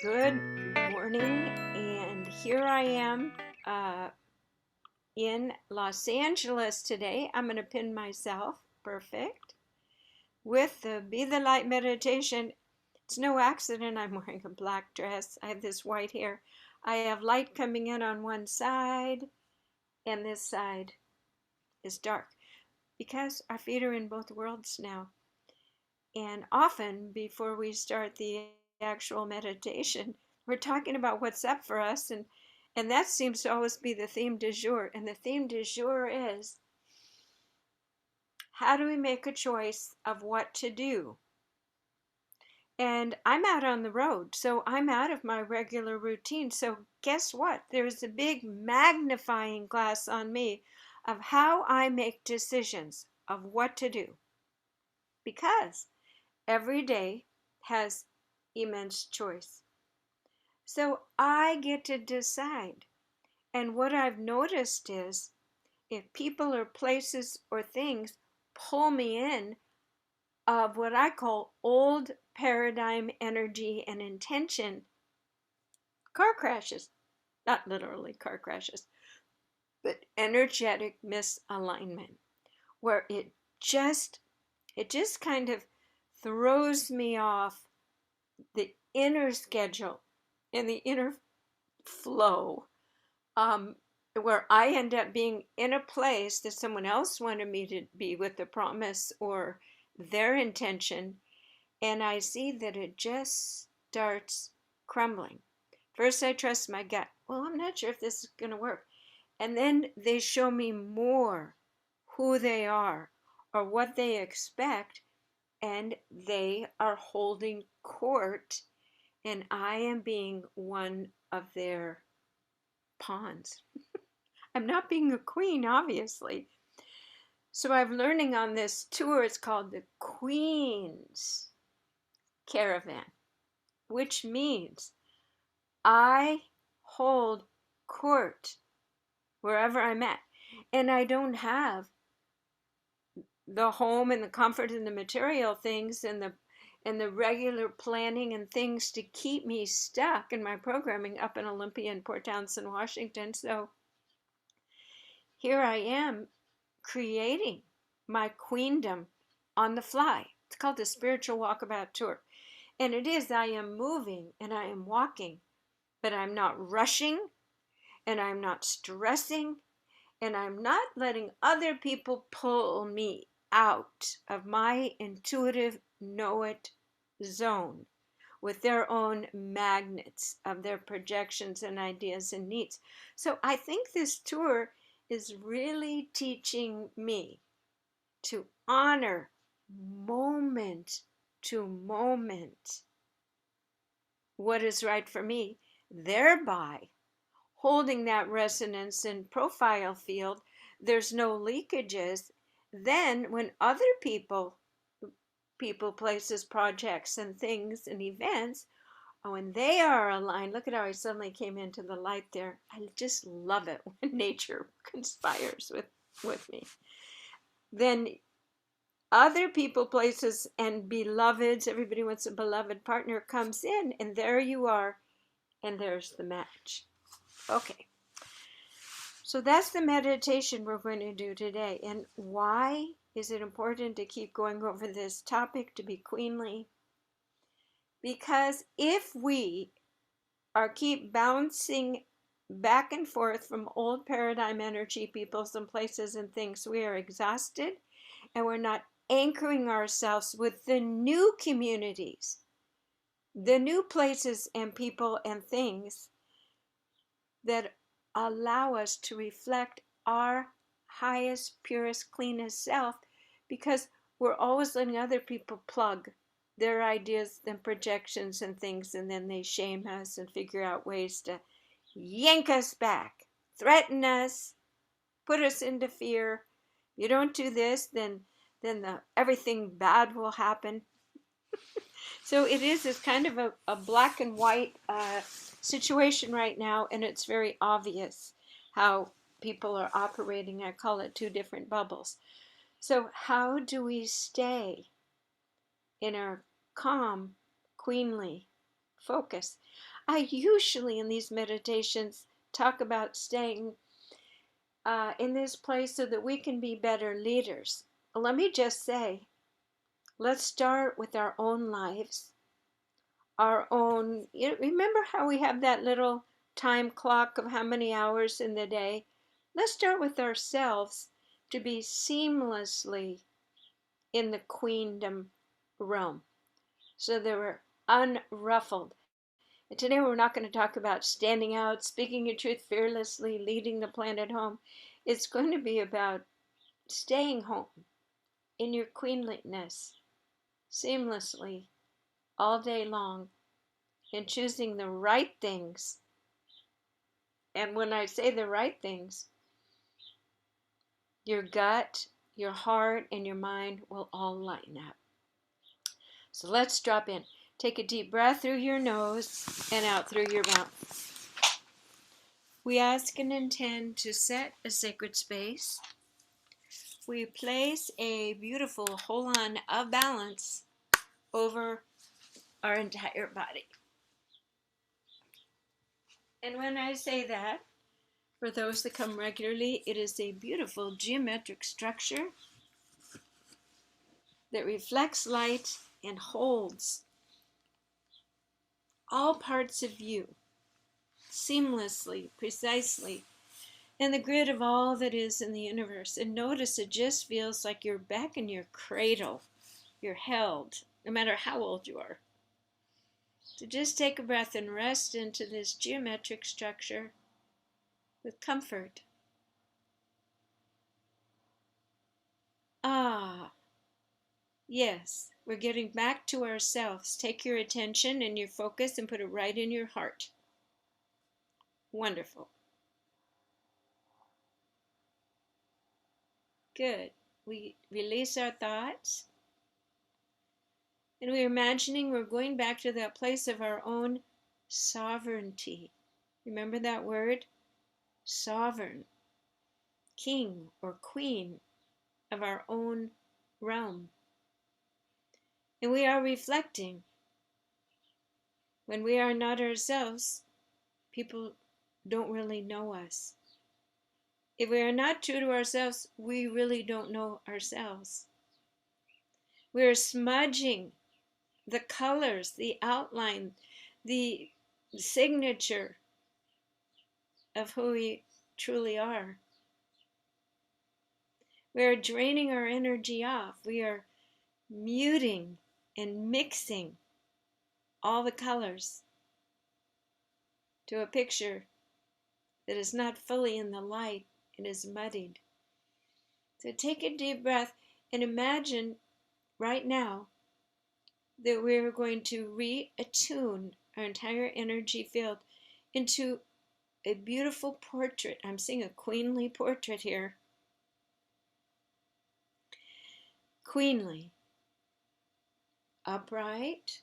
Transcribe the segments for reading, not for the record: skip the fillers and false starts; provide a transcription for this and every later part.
Good morning, and here I am in Los Angeles today. I'm going to pin myself, perfect, with the Be the Light meditation. It's no accident I'm wearing a black dress. I have this white hair. I have light coming in on one side, and this side is dark because our feet are in both worlds now. And often, before we start the actual meditation, we're talking about what's up for us, and that seems to always be the theme du jour. And the theme du jour is, how do we make a choice of what to do? And I'm out on the road, so I'm out of my regular routine. So guess what? There's a big magnifying glass on me of how I make decisions of what to do, because every day has immense choice. So I get to decide. And what I've noticed is, if people or places or things pull me in of what I call old paradigm energy and intention, car crashes, not literally car crashes, but energetic misalignment, where it just kind of throws me off the inner schedule and the inner flow, where I end up being in a place that someone else wanted me to be with the promise or their intention, and I see that it just starts crumbling. First, I trust my gut. Well, I'm not sure if this is going to work. And then they show me more who they are or what they expect, and they are holding court, and I am being one of their pawns. I'm not being a queen, obviously. So I'm learning on this tour, it's called the Queen's Caravan, which means I hold court wherever I'm at. And I don't have the home and the comfort and the material things and the regular planning and things to keep me stuck in my programming up in Olympia and Port Townsend, Washington. So here I am creating my queendom on the fly. It's called the Spiritual Walkabout Tour. And it is, I am moving and I am walking, but I'm not rushing and I'm not stressing and I'm not letting other people pull me out of my intuitive know-it zone with their own magnets of their projections and ideas and needs. So I think this tour is really teaching me to honor moment to moment what is right for me, thereby holding that resonance and profile field. There's no leakages. Then when other people, places, projects, and things and events, when they are aligned, look at how I suddenly came into the light there. I just love it when nature conspires with me. Then other people, places, and beloveds, everybody wants a beloved partner, comes in, and there you are, and there's the match. Okay. So that's the meditation we're going to do today. And why is it important to keep going over this topic, to be queenly? Because if we keep bouncing back and forth from old paradigm energy, peoples and places and things, we are exhausted and we're not anchoring ourselves with the new communities, the new places and people and things that allow us to reflect our highest, purest, cleanest self, because we're always letting other people plug their ideas and projections and things, and then they shame us and figure out ways to yank us back, threaten us, put us into fear. You don't do this, then everything bad will happen. So it's kind of a black and white situation right now, and it's very obvious how people are operating. I call it two different bubbles. So how do we stay in our calm, queenly focus? I usually in these meditations talk about staying in this place so that we can be better leaders. Let me just say, let's start with our own lives, our own. Remember how we have that little time clock of how many hours in the day? Let's start with ourselves to be seamlessly in the queendom realm so that we're unruffled. And today we're not going to talk about standing out, speaking your truth fearlessly, leading the planet home. It's going to be about staying home in your queenliness seamlessly all day long and choosing the right things. And when I say the right things, your gut, your heart, and your mind will all lighten up. So let's drop in. Take a deep breath through your nose and out through your mouth. We ask and intend to set a sacred space. We place a beautiful hold-on of balance over our entire body. And when I say that, for those that come regularly, it is a beautiful geometric structure that reflects light and holds all parts of you seamlessly, precisely, in the grid of all that is in the universe. And notice it just feels like you're back in your cradle. You're held, no matter how old you are. So just take a breath and rest into this geometric structure with comfort. Ah, yes, we're getting back to ourselves. Take your attention and your focus and put it right in your heart. Wonderful. Good. We release our thoughts. And we're imagining we're going back to that place of our own sovereignty. Remember that word? Sovereign. King or queen of our own realm. And we are reflecting. When we are not ourselves, people don't really know us. If we are not true to ourselves, we really don't know ourselves. We are smudging the colors, the outline, the signature of who we truly are. We are draining our energy off. We are muting and mixing all the colors to a picture that is not fully in the light. It is muddied. So take a deep breath and imagine right now that we're going to reattune our entire energy field into a beautiful portrait. I'm seeing a queenly portrait here. Queenly, upright,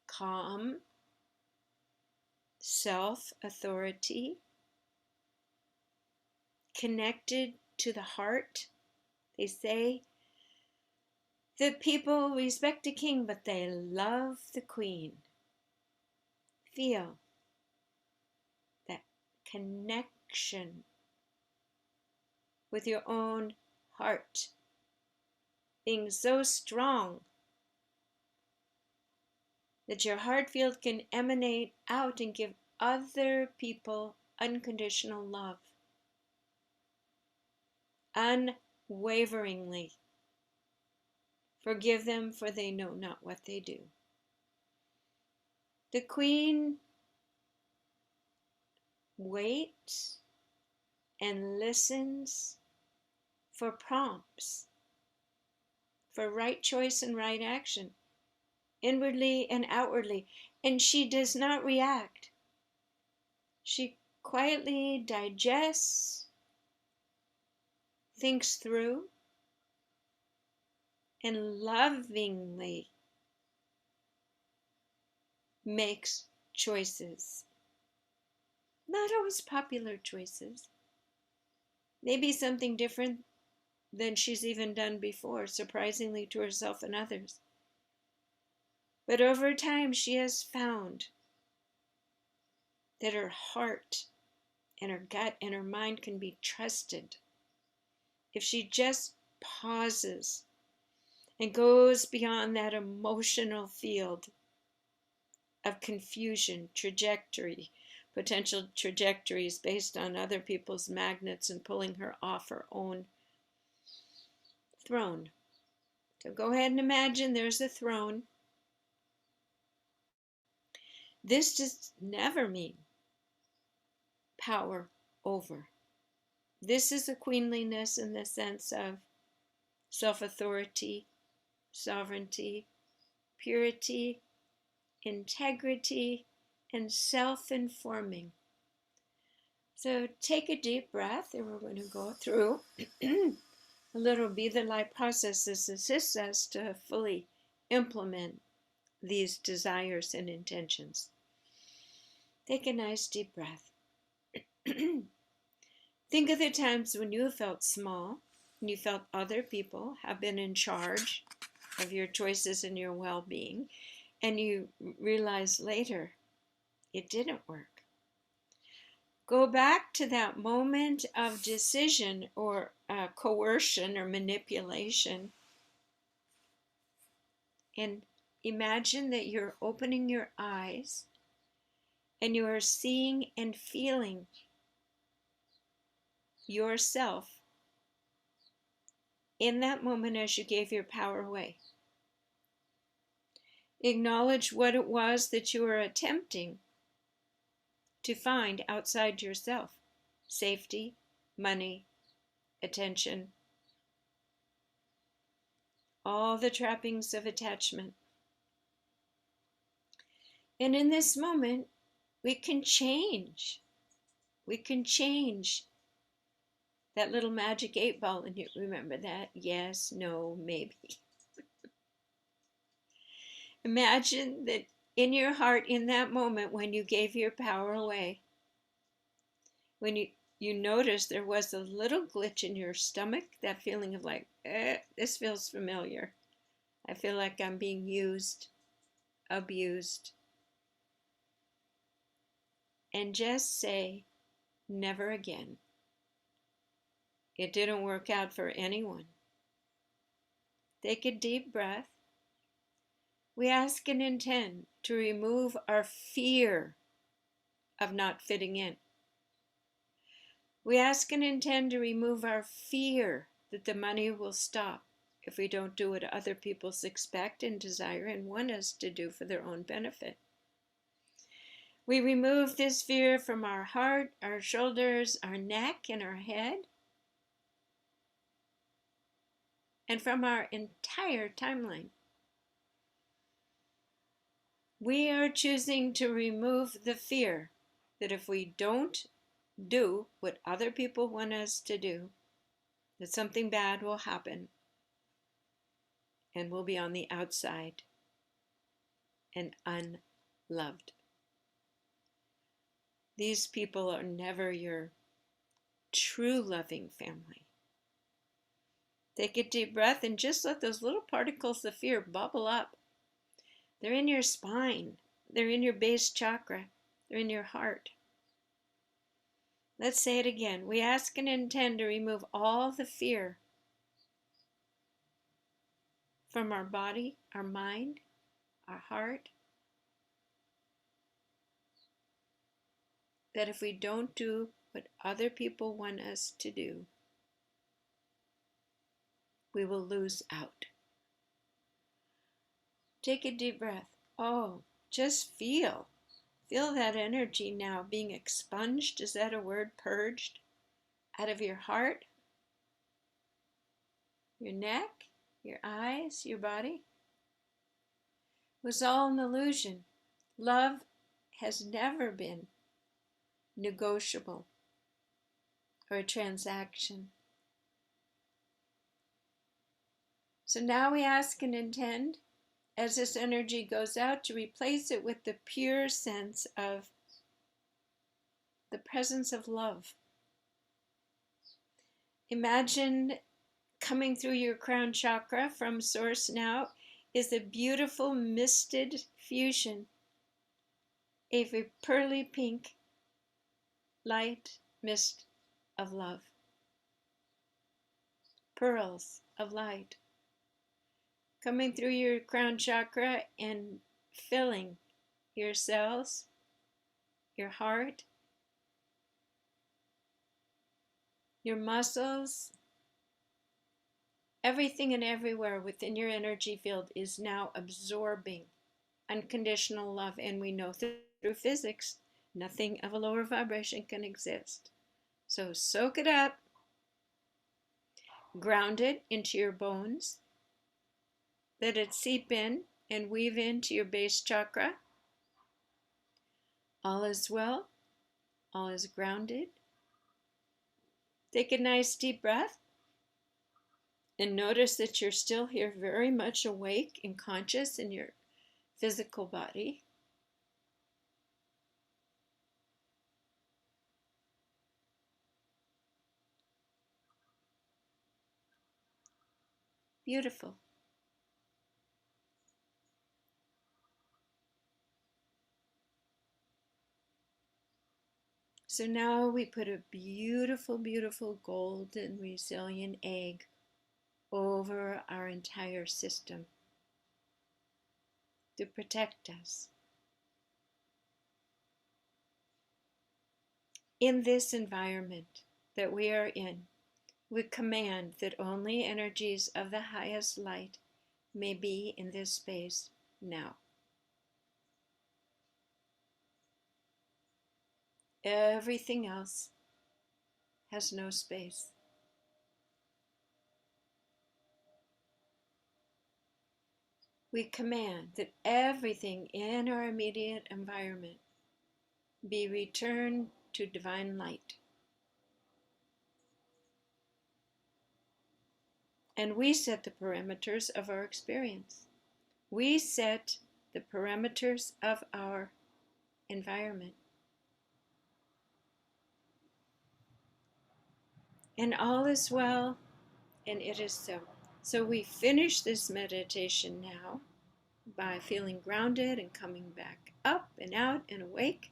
calm, self-authority, connected to the heart. They say that people respect a king, but they love the queen. Feel that connection with your own heart being so strong that your heart field can emanate out and give other people unconditional love, unwaveringly. Forgive them, for they know not what they do. The queen waits and listens for prompts, for right choice and right action, inwardly and outwardly, and she does not react. She quietly digests, thinks through, and lovingly makes choices. Not always popular choices. Maybe something different than she's even done before, surprisingly to herself and others. But over time, she has found that her heart and her gut and her mind can be trusted. If she just pauses and goes beyond that emotional field of confusion, potential trajectories based on other people's magnets and pulling her off her own throne. So go ahead and imagine there's a throne. This does never mean power over. This is a queenliness in the sense of self-authority, sovereignty, purity, integrity, and self-informing. So take a deep breath, and we're going to go through a little Be the Light process. This assists us to fully implement these desires and intentions. Take a nice deep breath. Think of the times when you felt small, and you felt other people have been in charge of your choices and your well-being, and you realize later it didn't work. Go back to that moment of decision or coercion or manipulation, and imagine that you're opening your eyes and you are seeing and feeling yourself in that moment as you gave your power away. Acknowledge what it was that you were attempting to find outside yourself: safety, money, attention, all the trappings of attachment. And in this moment, we can change. We can change that little magic 8-ball. And you remember that? Yes, no, maybe. Imagine that in your heart, in that moment when you gave your power away, when you noticed there was a little glitch in your stomach, that feeling of like, this feels familiar. I feel like I'm being used, abused. And just say, never again. It didn't work out for anyone. Take a deep breath. We ask and intend to remove our fear of not fitting in. We ask and intend to remove our fear that the money will stop if we don't do what other people expect and desire and want us to do for their own benefit. We remove this fear from our heart, our shoulders, our neck, and our head, and from our entire timeline. We are choosing to remove the fear that if we don't do what other people want us to do, that something bad will happen and we'll be on the outside and unloved. These people are never your true loving family. Take a deep breath and just let those little particles of fear bubble up. They're in your spine. They're in your base chakra. They're in your heart. Let's say it again. We ask and intend to remove all the fear from our body, our mind, our heart, that if we don't do what other people want us to do, we will lose out. Take a deep breath. Oh, just feel. Feel that energy now being expunged. Is that a word? Purged out of your heart, your neck, your eyes, your body. It was all an illusion. Love has never been negotiable or a transaction. So now we ask and intend, as this energy goes out, to replace it with the pure sense of the presence of love. Imagine coming through your crown chakra from source now is a beautiful misted fusion, a pearly pink light mist of love, pearls of light coming through your crown chakra and filling your cells, your heart, your muscles. Everything and everywhere within your energy field is now absorbing unconditional love. And we know through physics, nothing of a lower vibration can exist. So soak it up, ground it into your bones, let it seep in and weave into your base chakra. All is well, all is grounded. Take a nice deep breath and notice that you're still here very much awake and conscious in your physical body. Beautiful. So now we put a beautiful, beautiful golden resilient egg over our entire system to protect us. In this environment that we are in, we command that only energies of the highest light may be in this space now. Everything else has no space. We command that everything in our immediate environment be returned to divine light. And we set the parameters of our experience. We set the parameters of our environment. And all is well, and it is so. So we finish this meditation now by feeling grounded and coming back up and out and awake.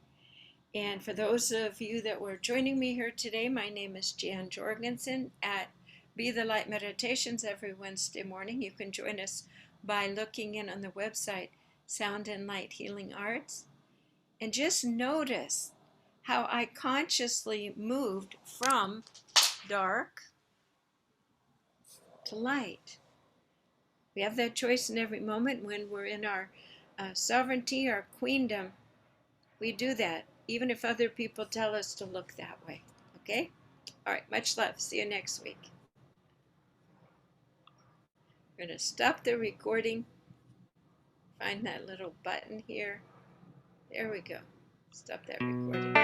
And for those of you that were joining me here today, my name is Jan Jorgensen at Be the Light Meditations every Wednesday morning. You can join us by looking in on the website Sound and Light Healing Arts. And just notice how I consciously moved from dark to light. We have that choice in every moment. When we're in our sovereignty, our queendom, we do that, even if other people tell us to look that way. Okay? All right, much love. See you next week. We're going to stop the recording. Find that little button here. There we go. Stop that recording.